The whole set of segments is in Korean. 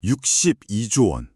62조 원.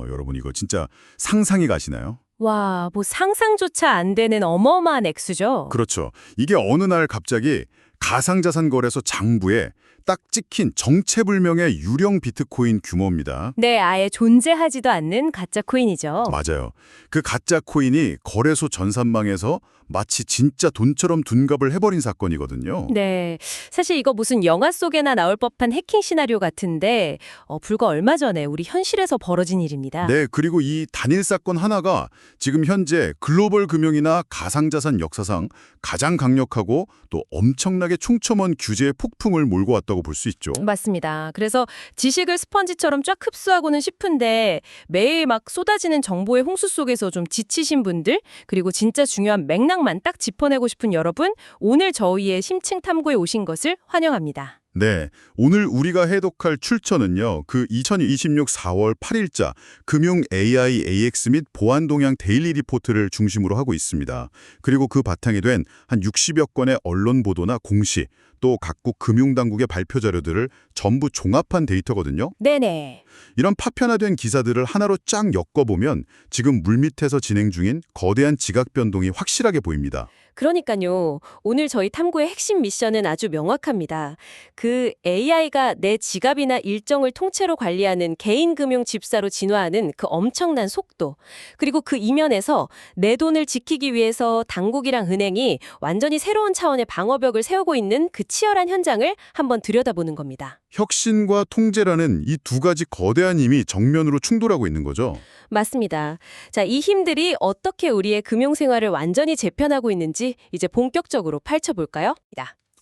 여러분 이거 진짜 상상이 가시나요? 와, 뭐 상상조차 안 되는 어마어마한 액수죠. 그렇죠. 이게 어느 날 갑자기 가상자산 거래소 장부에 딱 찍힌 정체불명의 유령 비트코인 규모입니다. 네, 아예 존재하지도 않는 가짜 코인이죠. 맞아요. 그 가짜 코인이 거래소 전산망에서 마치 진짜 돈처럼 둔갑을 해버린 사건이거든요. 네, 사실 이거 무슨 영화 속에나 나올 법한 해킹 시나리오 같은데 불과 얼마 전에 우리 현실에서 벌어진 일입니다. 네, 그리고 이 단일 사건 하나가 지금 현재 글로벌 금융이나 가상자산 역사상 가장 강력하고 또 엄청나게 충첨한 규제의 폭풍을 몰고 왔다고 볼 수 있죠. 맞습니다. 그래서 지식을 스펀지처럼 쫙 흡수하고는 싶은데 매일 막 쏟아지는 정보의 홍수 속에서 좀 지치신 분들, 그리고 진짜 중요한 맥락만 딱 짚어내고 싶은 여러분, 오늘 저희의 심층 탐구에 오신 것을 환영합니다. 네, 오늘 우리가 해독할 출처는요. 그 2026 4월 8일자 금융 AI AX 및 보안 동향 데일리 리포트를 중심으로 하고 있습니다. 그리고 그 바탕이 된 한 60여 건의 언론 보도나 공시, 또 각국 금융당국의 발표 자료들을 전부 종합한 데이터거든요. 네네. 이런 파편화된 기사들을 하나로 쫙 엮어보면 지금 물밑에서 진행 중인 거대한 지각 변동이 확실하게 보입니다. 그러니까요. 오늘 저희 탐구의 핵심 미션은 아주 명확합니다. 그 AI가 내 지갑이나 일정을 통째로 관리하는 개인 금융 집사로 진화하는 그 엄청난 속도. 그리고 그 이면에서 내 돈을 지키기 위해서 당국이랑 은행이 완전히 새로운 차원의 방어벽을 세우고 있는 그 치열한 현장을 한번 들여다보는 겁니다. 혁신과 통제라는 이 두 가지 거대한 힘이 정면으로 충돌하고 있는 거죠. 맞습니다. 자, 이 힘들이 어떻게 우리의 금융생활을 완전히 재편하고 있는지 이제 본격적으로 파헤쳐볼까요?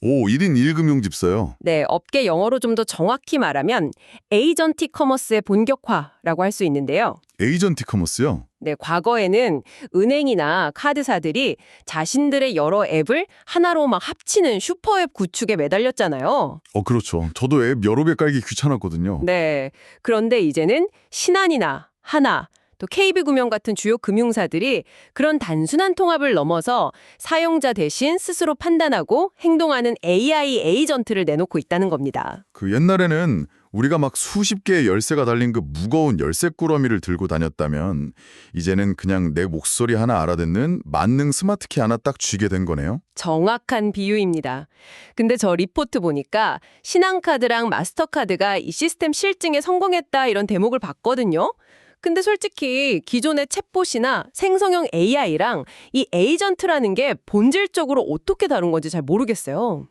오, 1인 1금융 집사요. 네, 업계 용어로 좀 더 정확히 말하면 에이전틱 커머스의 본격화라고 할 수 있는데요. 에이전티 커머스요? 네, 과거에는 은행이나 카드사들이 자신들의 여러 앱을 하나로 막 합치는 슈퍼앱 구축에 매달렸잖아요. 그렇죠. 저도 앱 여러 개 깔기 귀찮았거든요. 네, 그런데 이제는 신한이나 하나, 또 KB금융 같은 주요 금융사들이 그런 단순한 통합을 넘어서 사용자 대신 스스로 판단하고 행동하는 AI 에이전트를 내놓고 있다는 겁니다. 그 옛날에는 우리가 막 수십 개의 열쇠가 달린 그 무거운 열쇠 꾸러미를 들고 다녔다면 이제는 그냥 내 목소리 하나 알아듣는 만능 스마트키 하나 딱 쥐게 된 거네요. 정확한 비유입니다. 근데 저 리포트 보니까 신한카드랑 마스터카드가 이 시스템 실증에 성공했다 이런 대목을 봤거든요. 근데 솔직히 기존의 챗봇이나 생성형 AI랑 이 에이전트라는 게 본질적으로 어떻게 다른 건지 잘 모르겠어요.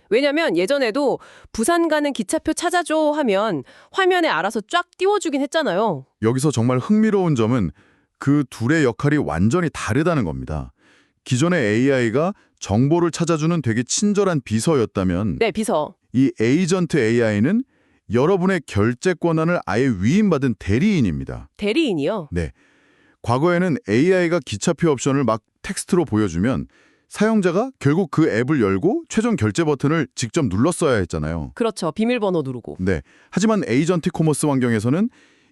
왜냐면 예전에도 부산 가는 기차표 찾아줘 하면 화면에 알아서 쫙 띄워주긴 했잖아요. 여기서 정말 흥미로운 점은 그 둘의 역할이 완전히 다르다는 겁니다. 기존의 AI가 정보를 찾아주는 되게 친절한 비서였다면 네, 비서. 이 에이전트 AI는 여러분의 결제 권한을 아예 위임받은 대리인입니다. 대리인이요? 네. 과거에는 AI가 기차표 옵션을 막 텍스트로 보여주면 사용자가 결국 그 앱을 열고 최종 결제 버튼을 직접 눌렀어야 했잖아요. 그렇죠. 비밀번호 누르고. 네. 하지만 에이전트 커머스 환경에서는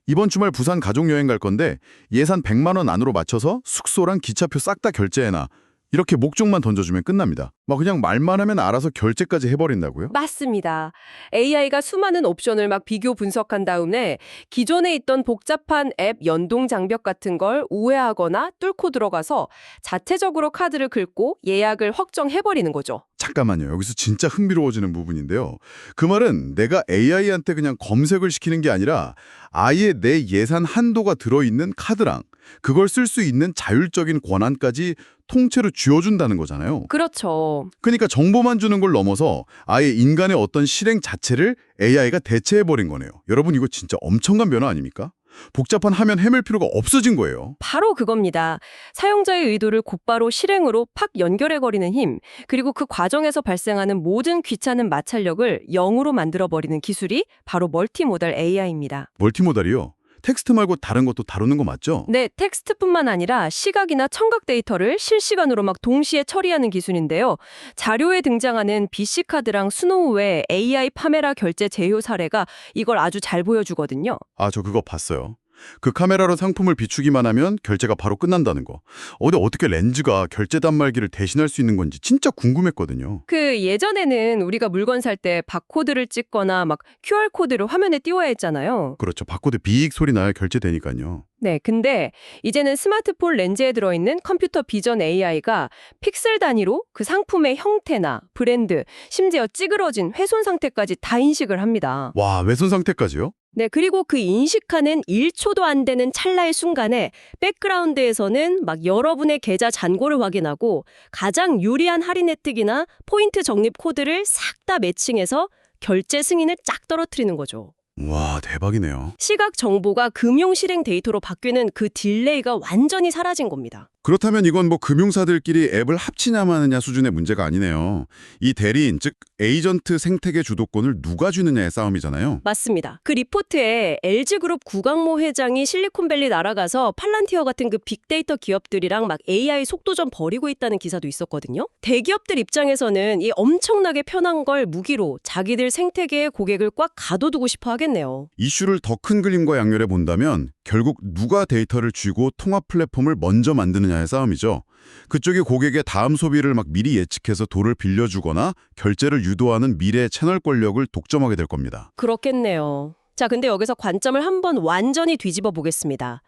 이번 주말 부산 가족여행 갈 건데 예산 100만 원 안으로 맞춰서 숙소랑 기차표 싹 다 결제해놔. 이렇게 목적만 던져주면 끝납니다. 막 그냥 말만 하면 알아서 결제까지 해버린다고요? 맞습니다. AI가 수많은 옵션을 막 비교 분석한 다음에 기존에 있던 복잡한 앱 연동 장벽 같은 걸 우회하거나 뚫고 들어가서 자체적으로 카드를 긁고 예약을 확정해버리는 거죠. 잠깐만요. 여기서 진짜 흥미로워지는 부분인데요. 그 말은 내가 AI한테 그냥 검색을 시키는 게 아니라 아예 내 예산 한도가 들어있는 카드랑 그걸 쓸 수 있는 자율적인 권한까지 통째로 쥐어준다는 거잖아요. 그렇죠. 그러니까 정보만 주는 걸 넘어서 아예 인간의 어떤 실행 자체를 AI가 대체해버린 거네요. 여러분 이거 진짜 엄청난 변화 아닙니까? 복잡한 화면 헤맬 필요가 없어진 거예요. 바로 그겁니다. 사용자의 의도를 곧바로 실행으로 팍 연결해버리는 힘, 그리고 그 과정에서 발생하는 모든 귀찮은 마찰력을 0으로 만들어버리는 기술이 바로 멀티모달 AI입니다. 멀티모달이요? 텍스트 말고 다른 것도 다루는 거 맞죠? 네, 텍스트뿐만 아니라 시각이나 청각 데이터를 실시간으로 막 동시에 처리하는 기술인데요. 자료에 등장하는 BC카드랑 스노우의 AI 파메라 결제 제휴 사례가 이걸 아주 잘 보여주거든요. 아, 저 그거 봤어요. 그 카메라로 상품을 비추기만 하면 결제가 바로 끝난다는 거. 어떻게 렌즈가 결제 단말기를 대신할 수 있는 건지 진짜 궁금했거든요. 그 예전에는 우리가 물건 살 때 바코드를 찍거나 막 QR코드를 화면에 띄워야 했잖아요. 그렇죠. 바코드 비익 소리 나야 결제되니까요. 네, 근데 이제는 스마트폰 렌즈에 들어있는 컴퓨터 비전 AI가 픽셀 단위로 그 상품의 형태나 브랜드, 심지어 찌그러진 훼손 상태까지 다 인식을 합니다. 와, 외손 상태까지요? 네, 그리고 그 인식하는 1초도 안 되는 찰나의 순간에 백그라운드에서는 막 여러분의 계좌 잔고를 확인하고 가장 유리한 할인 혜택이나 포인트 적립 코드를 싹 다 매칭해서 결제 승인을 쫙 떨어뜨리는 거죠. 와, 대박이네요. 시각 정보가 금융 실행 데이터로 바뀌는 그 딜레이가 완전히 사라진 겁니다. 그렇다면 이건 뭐 금융사들끼리 앱을 합치냐 마느냐 수준의 문제가 아니네요. 이 대리인, 즉 에이전트 생태계 주도권을 누가 쥐느냐의 싸움이잖아요. 맞습니다. 그 리포트에 LG그룹 구강모 회장이 실리콘밸리 날아가서 팔란티어 같은 그 빅데이터 기업들이랑 막 AI 속도전 벌이고 있다는 기사도 있었거든요. 대기업들 입장에서는 이 엄청나게 편한 걸 무기로 자기들 생태계의 고객을 꽉 가둬두고 싶어 하겠네요. 이슈를 더 큰 그림과 양면해 본다면 결국 누가 데이터를 쥐고 통합 플랫폼을 먼저 만드느냐의 싸움이죠. 그쪽이 고객의 다음 소비를 막 미리 예측해서 돈을 빌려주거나 결제를 유도하는 미래 채널 권력을 독점하게 될 겁니다. 그렇겠네요. 자, 근데 여기서 관점을 한번 완전히 뒤집어 보겠습니다.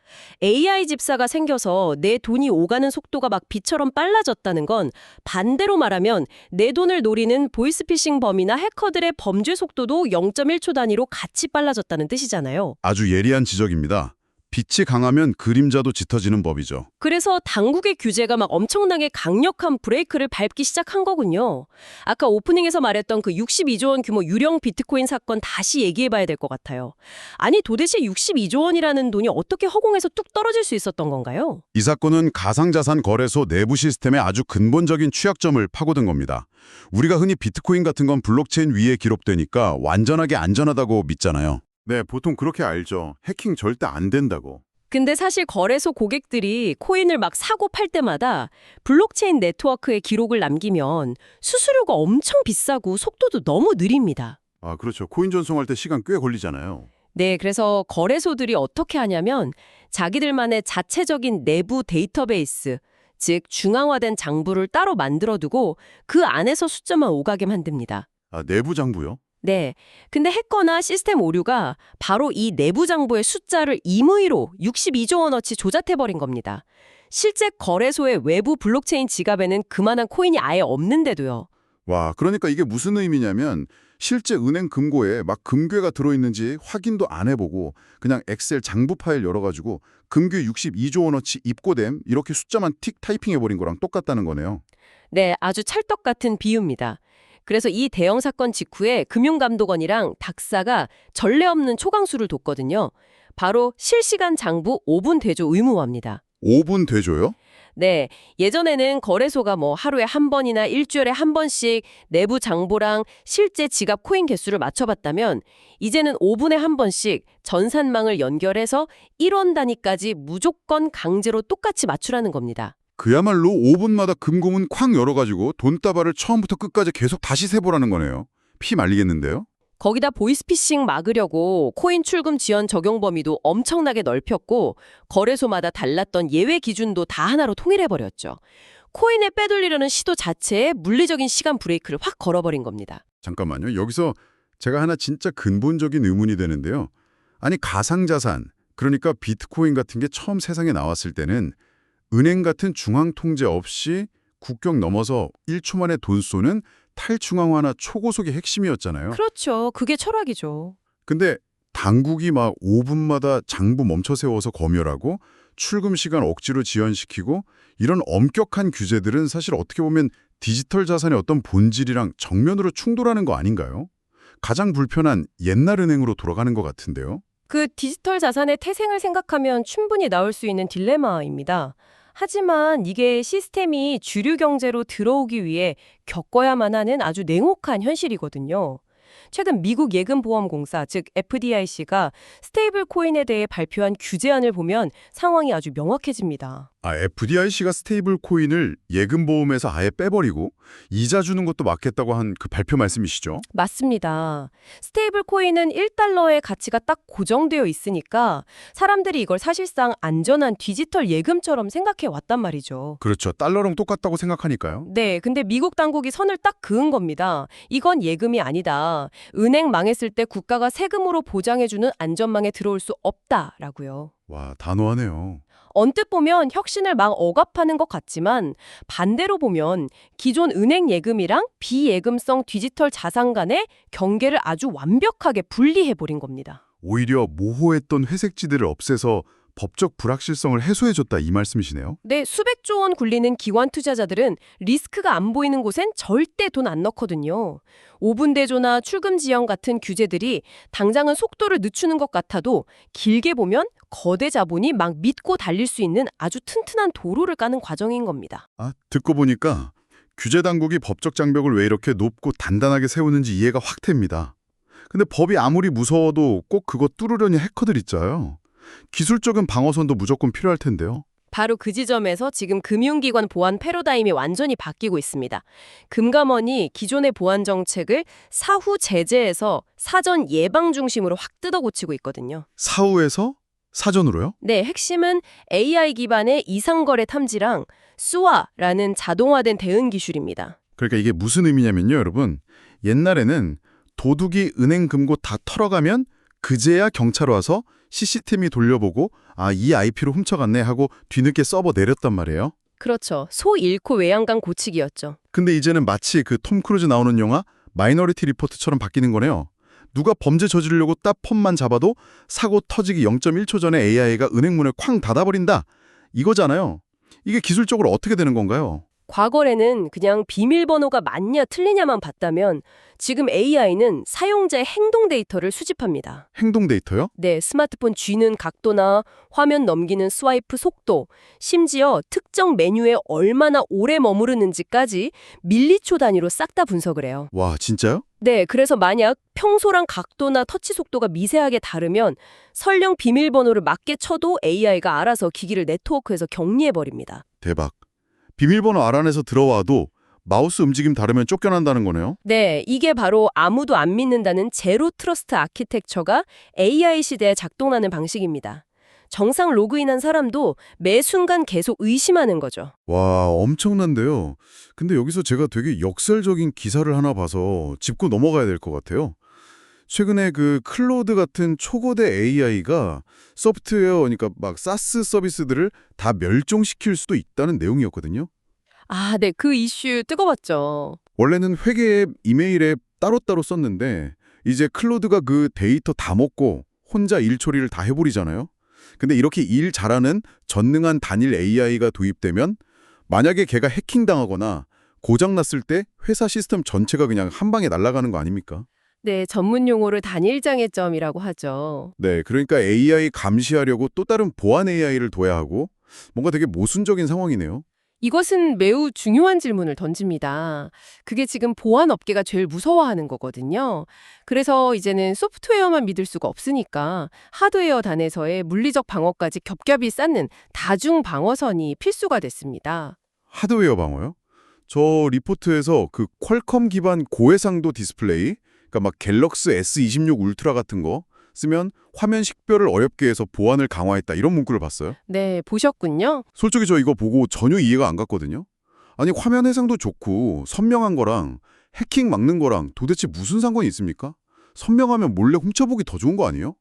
AI 집사가 생겨서 내 돈이 오가는 속도가 막 빛처럼 빨라졌다는 건 반대로 말하면 내 돈을 노리는 보이스피싱 범이나 해커들의 범죄 속도도 0.1초 단위로 같이 빨라졌다는 뜻이잖아요. 아주 예리한 지적입니다. 빛이 강하면 그림자도 짙어지는 법이죠. 그래서 당국의 규제가 막 엄청나게 강력한 브레이크를 밟기 시작한 거군요. 아까 오프닝에서 말했던 그 62조 원 규모 유령 비트코인 사건 다시 얘기해봐야 될 것 같아요. 아니 도대체 62조 원이라는 돈이 어떻게 허공에서 뚝 떨어질 수 있었던 건가요? 이 사건은 가상자산 거래소 내부 시스템의 아주 근본적인 취약점을 파고든 겁니다. 우리가 흔히 비트코인 같은 건 블록체인 위에 기록되니까 완전하게 안전하다고 믿잖아요. 네, 보통 그렇게 알죠. 해킹 절대 안 된다고. 근데 사실 거래소 고객들이 코인을 막 사고 팔 때마다 블록체인 네트워크에 기록을 남기면 수수료가 엄청 비싸고 속도도 너무 느립니다. 아, 그렇죠. 코인 전송할 때 시간 꽤 걸리잖아요. 네, 그래서 거래소들이 어떻게 하냐면 자기들만의 자체적인 내부 데이터베이스, 즉 중앙화된 장부를 따로 만들어두고 그 안에서 숫자만 오가게 만듭니다. 아, 내부 장부요? 네, 근데 해커나 시스템 오류가 바로 이 내부 장부의 숫자를 임의로 62조 원어치 조작해버린 겁니다. 실제 거래소의 외부 블록체인 지갑에는 그만한 코인이 아예 없는데도요. 와, 그러니까 이게 무슨 의미냐면 실제 은행 금고에 막 금괴가 들어있는지 확인도 안 해보고 그냥 엑셀 장부 파일 열어가지고 금괴 62조 원어치 입고됨 이렇게 숫자만 틱 타이핑해버린 거랑 똑같다는 거네요. 네, 아주 찰떡 같은 비유입니다. 그래서 이 대형 사건 직후에 금융감독원이랑 닥사가 전례 없는 초강수를 뒀거든요. 바로 실시간 장부 5분 대조 의무화입니다. 5분 되줘요? 네, 예전에는 거래소가 뭐 하루에 한 번이나 일주일에 한 번씩 내부 장부랑 실제 지갑 코인 개수를 맞춰봤다면 이제는 5분에 한 번씩 전산망을 연결해서 1원 단위까지 무조건 강제로 똑같이 맞추라는 겁니다. 그야말로 5분마다 금고문 쾅 열어가지고 돈다발을 처음부터 끝까지 계속 다시 세보라는 거네요. 피 말리겠는데요? 거기다 보이스피싱 막으려고 코인 출금 지연 적용 범위도 엄청나게 넓혔고 거래소마다 달랐던 예외 기준도 다 하나로 통일해버렸죠. 코인에 빼돌리려는 시도 자체에 물리적인 시간 브레이크를 확 걸어버린 겁니다. 잠깐만요. 여기서 제가 하나 진짜 근본적인 의문이 되는데요. 아니 가상자산, 그러니까 비트코인 같은 게 처음 세상에 나왔을 때는 은행 같은 중앙 통제 없이 국경 넘어서 1초 만에 돈 쏘는 탈중앙화나 초고속이 핵심이었잖아요. 그렇죠. 그게 철학이죠. 근데 당국이 막 5분마다 장부 멈춰 세워서 검열하고 출금 시간 억지로 지연시키고 이런 엄격한 규제들은 사실 어떻게 보면 디지털 자산의 어떤 본질이랑 정면으로 충돌하는 거 아닌가요? 가장 불편한 옛날 은행으로 돌아가는 것 같은데요. 그 디지털 자산의 태생을 생각하면 충분히 나올 수 있는 딜레마입니다. 하지만 이게 시스템이 주류 경제로 들어오기 위해 겪어야만 하는 아주 냉혹한 현실이거든요. 최근 미국 예금보험공사, 즉 FDIC가 스테이블 코인에 대해 발표한 규제안을 보면 상황이 아주 명확해집니다. FDIC가 스테이블 코인을 예금 보험에서 아예 빼버리고 이자 주는 것도 막겠다고 한 그 발표 말씀이시죠? 맞습니다. 스테이블 코인은 1달러의 가치가 딱 고정되어 있으니까 사람들이 이걸 사실상 안전한 디지털 예금처럼 생각해 왔단 말이죠. 그렇죠. 달러랑 똑같다고 생각하니까요. 네, 근데 미국 당국이 선을 딱 그은 겁니다. 이건 예금이 아니다. 은행 망했을 때 국가가 세금으로 보장해주는 안전망에 들어올 수 없다라고요. 와, 단호하네요. 언뜻 보면 혁신을 막 억압하는 것 같지만 반대로 보면 기존 은행 예금이랑 비예금성 디지털 자산 간의 경계를 아주 완벽하게 분리해버린 겁니다. 오히려 모호했던 회색지대를 없애서 법적 불확실성을 해소해줬다 이 말씀이시네요. 네, 수백조 원 굴리는 기관 투자자들은 리스크가 안 보이는 곳엔 절대 돈 안 넣거든요. 5분 대조나 출금 지연 같은 규제들이 당장은 속도를 늦추는 것 같아도 길게 보면 거대 자본이 막 믿고 달릴 수 있는 아주 튼튼한 도로를 까는 과정인 겁니다. 듣고 보니까 규제 당국이 법적 장벽을 왜 이렇게 높고 단단하게 세우는지 이해가 확 됩니다. 근데 법이 아무리 무서워도 꼭 그거 뚫으려니 해커들 있잖아요. 기술적인 방어선도 무조건 필요할 텐데요. 바로 그 지점에서 지금 금융기관 보안 패러다임이 완전히 바뀌고 있습니다. 금감원이 기존의 보안 정책을 사후 제재에서 사전 예방 중심으로 확 뜯어고치고 있거든요. 사후에서 사전으로요? 네, 핵심은 AI 기반의 이상거래 탐지랑 SUA라는 자동화된 대응 기술입니다. 그러니까 이게 무슨 의미냐면요, 여러분. 옛날에는 도둑이 은행 금고 다 털어가면 그제야 경찰 와서 CCTV 돌려보고 이 IP로 훔쳐갔네 하고 뒤늦게 서버 내렸단 말이에요. 그렇죠. 소 잃고 외양간 고치기였죠. 근데 이제는 마치 그 톰 크루즈 나오는 영화 마이너리티 리포트처럼 바뀌는 거네요. 누가 범죄 저지르려고 딱 폰만 잡아도 사고 터지기 0.1초 전에 AI가 은행 문을 쾅 닫아버린다. 이거잖아요. 이게 기술적으로 어떻게 되는 건가요? 과거에는 그냥 비밀번호가 맞냐 틀리냐만 봤다면 지금 AI는 사용자의 행동 데이터를 수집합니다. 행동 데이터요? 네, 스마트폰 쥐는 각도나 화면 넘기는 스와이프 속도, 심지어 특정 메뉴에 얼마나 오래 머무르는지까지 밀리초 단위로 싹 다 분석을 해요. 와, 진짜요? 네, 그래서 만약 평소랑 각도나 터치 속도가 미세하게 다르면 설령 비밀번호를 맞게 쳐도 AI가 알아서 기기를 네트워크에서 격리해버립니다. 대박. 비밀번호 알아내서 들어와도 마우스 움직임 다르면 쫓겨난다는 거네요? 네, 이게 바로 아무도 안 믿는다는 제로 트러스트 아키텍처가 AI 시대에 작동하는 방식입니다. 정상 로그인한 사람도 매 순간 계속 의심하는 거죠. 와, 엄청난데요. 근데 여기서 제가 되게 역설적인 기사를 하나 봐서 짚고 넘어가야 될 것 같아요. 최근에 그 클로드 같은 초거대 AI가 소프트웨어, 그러니까 막 사스 서비스들을 다 멸종시킬 수도 있다는 내용이었거든요. 아, 네, 그 이슈 뜨거웠죠. 원래는 회계 앱, 이메일 앱 따로따로 썼는데 이제 클로드가 그 데이터 다 먹고 혼자 일 처리를 다 해버리잖아요. 근데 이렇게 일 잘하는 전능한 단일 AI가 도입되면 만약에 걔가 해킹당하거나 고장났을 때 회사 시스템 전체가 그냥 한 방에 날아가는 거 아닙니까? 네, 전문 용어를 단일장애점이라고 하죠. 네, 그러니까 AI 감시하려고 또 다른 보안 AI를 둬야 하고 뭔가 되게 모순적인 상황이네요. 이것은 매우 중요한 질문을 던집니다. 그게 지금 보안 업계가 제일 무서워하는 거거든요. 그래서 이제는 소프트웨어만 믿을 수가 없으니까 하드웨어 단에서의 물리적 방어까지 겹겹이 쌓는 다중 방어선이 필수가 됐습니다. 하드웨어 방어요? 저 리포트에서 그 퀄컴 기반 고해상도 디스플레이, 그러니까 막 갤럭시 S26 울트라 같은 거 쓰면 화면 식별을 어렵게 해서 보안을 강화했다 이런 문구를 봤어요. 네, 보셨군요. 솔직히 저 이거 보고 전혀 이해가 안 갔거든요. 아니 화면 해상도 좋고 선명한 거랑 해킹 막는 거랑 도대체 무슨 상관이 있습니까? 선명하면 몰래 훔쳐보기 더 좋은 거 아니에요?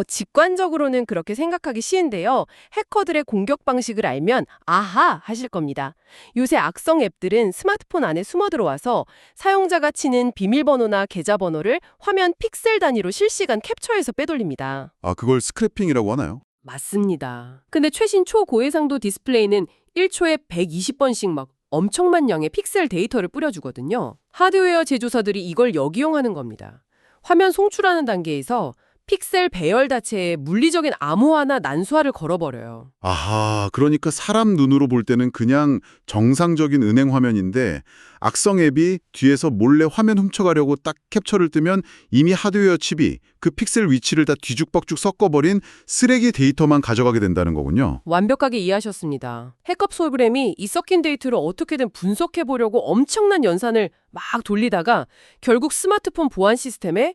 직관적으로는 그렇게 생각하기 쉬운데요. 해커들의 공격 방식을 알면 아하 하실 겁니다. 요새 악성 앱들은 스마트폰 안에 숨어 들어와서 사용자가 치는 비밀번호나 계좌번호를 화면 픽셀 단위로 실시간 캡처해서 빼돌립니다. 그걸 스크래핑이라고 하나요? 맞습니다. 근데 최신 초고해상도 디스플레이는 1초에 120번씩 막 엄청난 양의 픽셀 데이터를 뿌려주거든요. 하드웨어 제조사들이 이걸 역이용하는 겁니다. 화면 송출하는 단계에서 픽셀 배열 자체에 물리적인 암호화나 난수화를 걸어버려요. 아하, 그러니까 사람 눈으로 볼 때는 그냥 정상적인 은행 화면인데 악성 앱이 뒤에서 몰래 화면 훔쳐가려고 딱 캡처를 뜨면 이미 하드웨어 칩이 그 픽셀 위치를 다 뒤죽박죽 섞어버린 쓰레기 데이터만 가져가게 된다는 거군요. 완벽하게 이해하셨습니다. 해커 프로그램이 이 섞인 데이터를 어떻게든 분석해보려고 엄청난 연산을 막 돌리다가 결국 스마트폰 보안 시스템에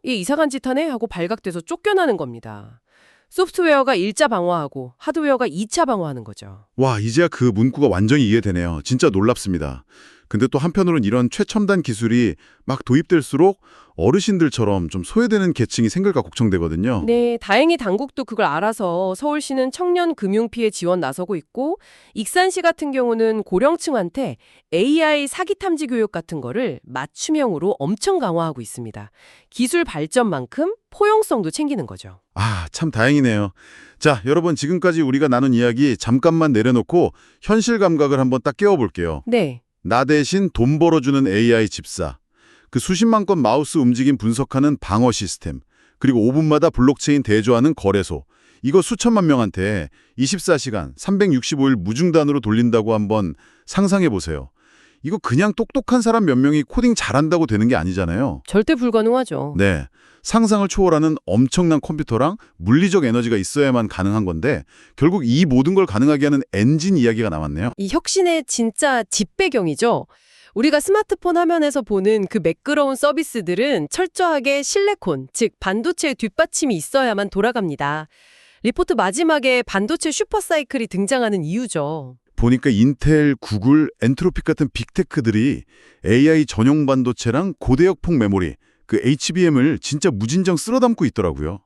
얘 이상한 짓 하네? 하고 발각돼서 쫓겨나는 겁니다. 소프트웨어가 1차 방어하고 하드웨어가 2차 방어하는 거죠. 와, 이제야 그 문구가 완전히 이해되네요. 진짜 놀랍습니다. 근데 또 한편으로는 이런 최첨단 기술이 막 도입될수록 어르신들처럼 좀 소외되는 계층이 생길까 걱정되거든요. 네, 다행히 당국도 그걸 알아서 서울시는 청년 금융피해 지원 나서고 있고 익산시 같은 경우는 고령층한테 AI 사기 탐지 교육 같은 거를 맞춤형으로 엄청 강화하고 있습니다. 기술 발전만큼 포용성도 챙기는 거죠. 아, 참 다행이네요. 자, 여러분 지금까지 우리가 나눈 이야기 잠깐만 내려놓고 현실 감각을 한번 딱 깨워볼게요. 네. 나 대신 돈 벌어주는 AI 집사, 그 수십만 건 마우스 움직임 분석하는 방어 시스템, 그리고 5분마다 블록체인 대조하는 거래소. 이거 수천만 명한테 24시간 365일 무중단으로 돌린다고 한번 상상해 보세요. 이거 그냥 똑똑한 사람 몇 명이 코딩 잘한다고 되는 게 아니잖아요. 절대 불가능하죠. 네. 상상을 초월하는 엄청난 컴퓨터랑 물리적 에너지가 있어야만 가능한 건데 결국 이 모든 걸 가능하게 하는 엔진 이야기가 나왔네요. 이 혁신의 진짜 뒷배경이죠. 우리가 스마트폰 화면에서 보는 그 매끄러운 서비스들은 철저하게 실내콘, 즉 반도체의 뒷받침이 있어야만 돌아갑니다. 리포트 마지막에 반도체 슈퍼사이클이 등장하는 이유죠. 보니까 인텔, 구글, 엔트로픽 같은 빅테크들이 AI 전용 반도체랑 고대역폭 메모리, 그 HBM을 진짜 무진장 쓸어담고 있더라고요.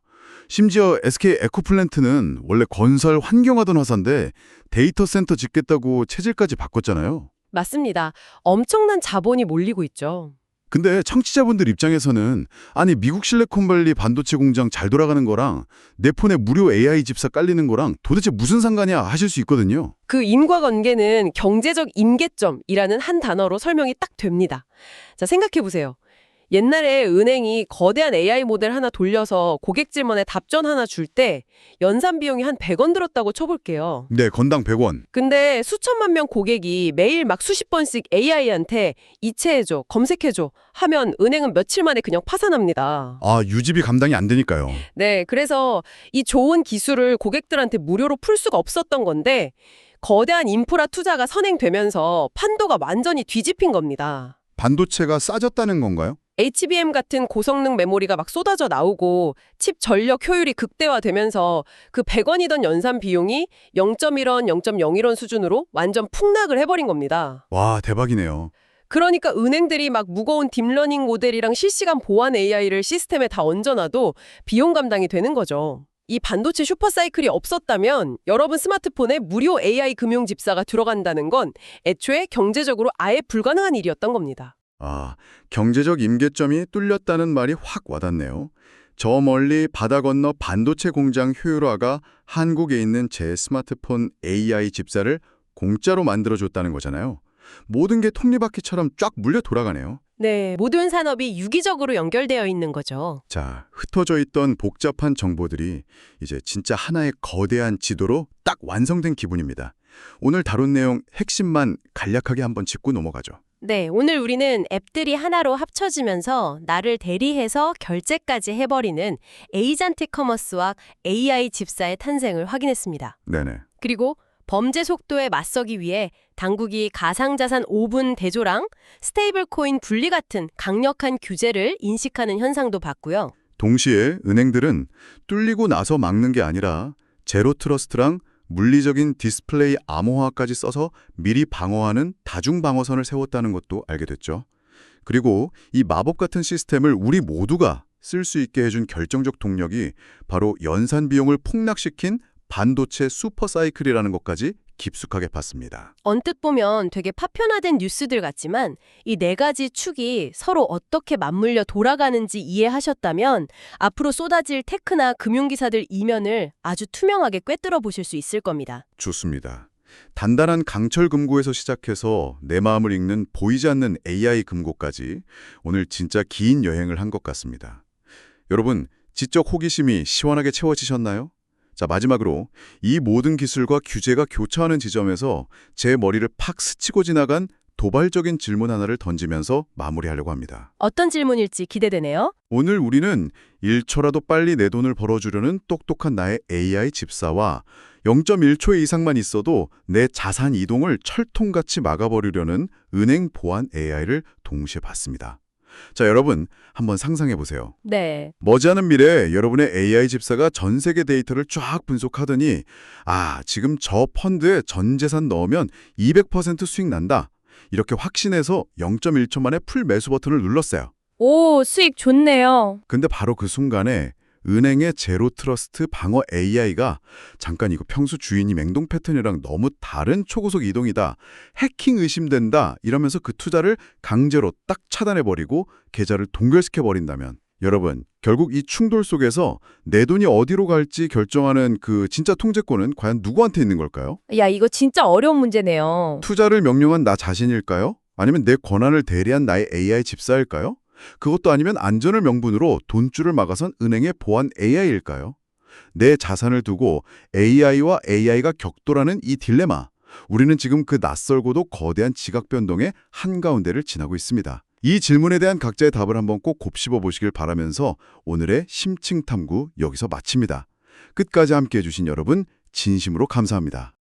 심지어 SK 에코플랜트는 원래 건설 환경하던 회사인데 데이터 센터 짓겠다고 체질까지 바꿨잖아요. 맞습니다. 엄청난 자본이 몰리고 있죠. 근데 청취자분들 입장에서는 아니 미국 실리콘밸리 반도체 공장 잘 돌아가는 거랑 내 폰에 무료 AI 집사 깔리는 거랑 도대체 무슨 상관이야 하실 수 있거든요. 그 인과관계는 경제적 임계점이라는 한 단어로 설명이 딱 됩니다. 자, 생각해 보세요. 옛날에 은행이 거대한 AI 모델 하나 돌려서 고객 질문에 답전 하나 줄 때 연산 비용이 한 100원 들었다고 쳐볼게요. 네, 건당 100원. 근데 수천만 명 고객이 매일 막 수십 번씩 AI한테 이체해줘, 검색해줘 하면 은행은 며칠 만에 그냥 파산합니다. 아, 유지비 감당이 안 되니까요. 네, 그래서 이 좋은 기술을 고객들한테 무료로 풀 수가 없었던 건데 거대한 인프라 투자가 선행되면서 판도가 완전히 뒤집힌 겁니다. 반도체가 싸졌다는 건가요? HBM 같은 고성능 메모리가 막 쏟아져 나오고 칩 전력 효율이 극대화되면서 그 100원이던 연산 비용이 0.1원, 0.01원 수준으로 완전 폭락을 해버린 겁니다. 와, 대박이네요. 그러니까 은행들이 막 무거운 딥러닝 모델이랑 실시간 보안 AI를 시스템에 다 얹어놔도 비용 감당이 되는 거죠. 이 반도체 슈퍼사이클이 없었다면 여러분 스마트폰에 무료 AI 금융 집사가 들어간다는 건 애초에 경제적으로 아예 불가능한 일이었던 겁니다. 아, 경제적 임계점이 뚫렸다는 말이 확 와닿네요. 저 멀리 바다 건너 반도체 공장 효율화가 한국에 있는 제 스마트폰 AI 집사를 공짜로 만들어줬다는 거잖아요. 모든 게 톱니바퀴처럼 쫙 물려 돌아가네요. 네, 모든 산업이 유기적으로 연결되어 있는 거죠. 자, 흩어져 있던 복잡한 정보들이 이제 진짜 하나의 거대한 지도로 딱 완성된 기분입니다. 오늘 다룬 내용 핵심만 간략하게 한번 짚고 넘어가죠. 네, 오늘 우리는 앱들이 하나로 합쳐지면서 나를 대리해서 결제까지 해버리는 에이전틱 커머스와 AI 집사의 탄생을 확인했습니다. 네네. 그리고 범죄 속도에 맞서기 위해 당국이 가상자산 5분 대조랑 스테이블 코인 분리 같은 강력한 규제를 인식하는 현상도 봤고요. 동시에 은행들은 뚫리고 나서 막는 게 아니라 제로 트러스트랑 물리적인 디스플레이 암호화까지 써서 미리 방어하는 다중 방어선을 세웠다는 것도 알게 됐죠. 그리고 이 마법 같은 시스템을 우리 모두가 쓸 수 있게 해준 결정적 동력이 바로 연산 비용을 폭락시킨 반도체 슈퍼사이클이라는 것까지 깊숙하게 봤습니다. 언뜻 보면 되게 파편화된 뉴스들 같지만 이 네 가지 축이 서로 어떻게 맞물려 돌아가는지 이해하셨다면 앞으로 쏟아질 테크나 금융기사들 이면을 아주 투명하게 꿰뚫어 보실 수 있을 겁니다. 좋습니다. 단단한 강철 금고에서 시작해서 내 마음을 읽는 보이지 않는 AI 금고까지 오늘 진짜 긴 여행을 한 것 같습니다. 여러분, 지적 호기심이 시원하게 채워지셨나요? 자, 마지막으로 이 모든 기술과 규제가 교차하는 지점에서 제 머리를 팍 스치고 지나간 도발적인 질문 하나를 던지면서 마무리하려고 합니다. 어떤 질문일지 기대되네요. 오늘 우리는 1초라도 빨리 내 돈을 벌어주려는 똑똑한 나의 AI 집사와 0.1초 이상만 있어도 내 자산 이동을 철통같이 막아버리려는 은행 보안 AI를 동시에 봤습니다. 자, 여러분 한번 상상해 보세요. 네. 머지않은 미래에 여러분의 AI 집사가 전 세계 데이터를 쫙 분석하더니 지금 저 펀드에 전 재산 넣으면 200% 수익 난다. 이렇게 확신해서 0.1초 만에 풀 매수 버튼을 눌렀어요. 오, 수익 좋네요. 근데 바로 그 순간에 은행의 제로 트러스트 방어 AI가 잠깐 이거 평소 주인이 맹동 패턴이랑 너무 다른 초고속 이동이다. 해킹 의심된다. 이러면서 그 투자를 강제로 딱 차단해버리고 계좌를 동결시켜버린다면 여러분, 결국 이 충돌 속에서 내 돈이 어디로 갈지 결정하는 그 진짜 통제권은 과연 누구한테 있는 걸까요? 야, 이거 진짜 어려운 문제네요. 투자를 명령한 나 자신일까요? 아니면 내 권한을 대리한 나의 AI 집사일까요? 그것도 아니면 안전을 명분으로 돈줄을 막아선 은행의 보안 AI일까요? 내 자산을 두고 AI와 AI가 격돌하는 이 딜레마. 우리는 지금 그 낯설고도 거대한 지각 변동의 한가운데를 지나고 있습니다. 이 질문에 대한 각자의 답을 한번 꼭 곱씹어 보시길 바라면서 오늘의 심층 탐구 여기서 마칩니다. 끝까지 함께해 주신 여러분 진심으로 감사합니다.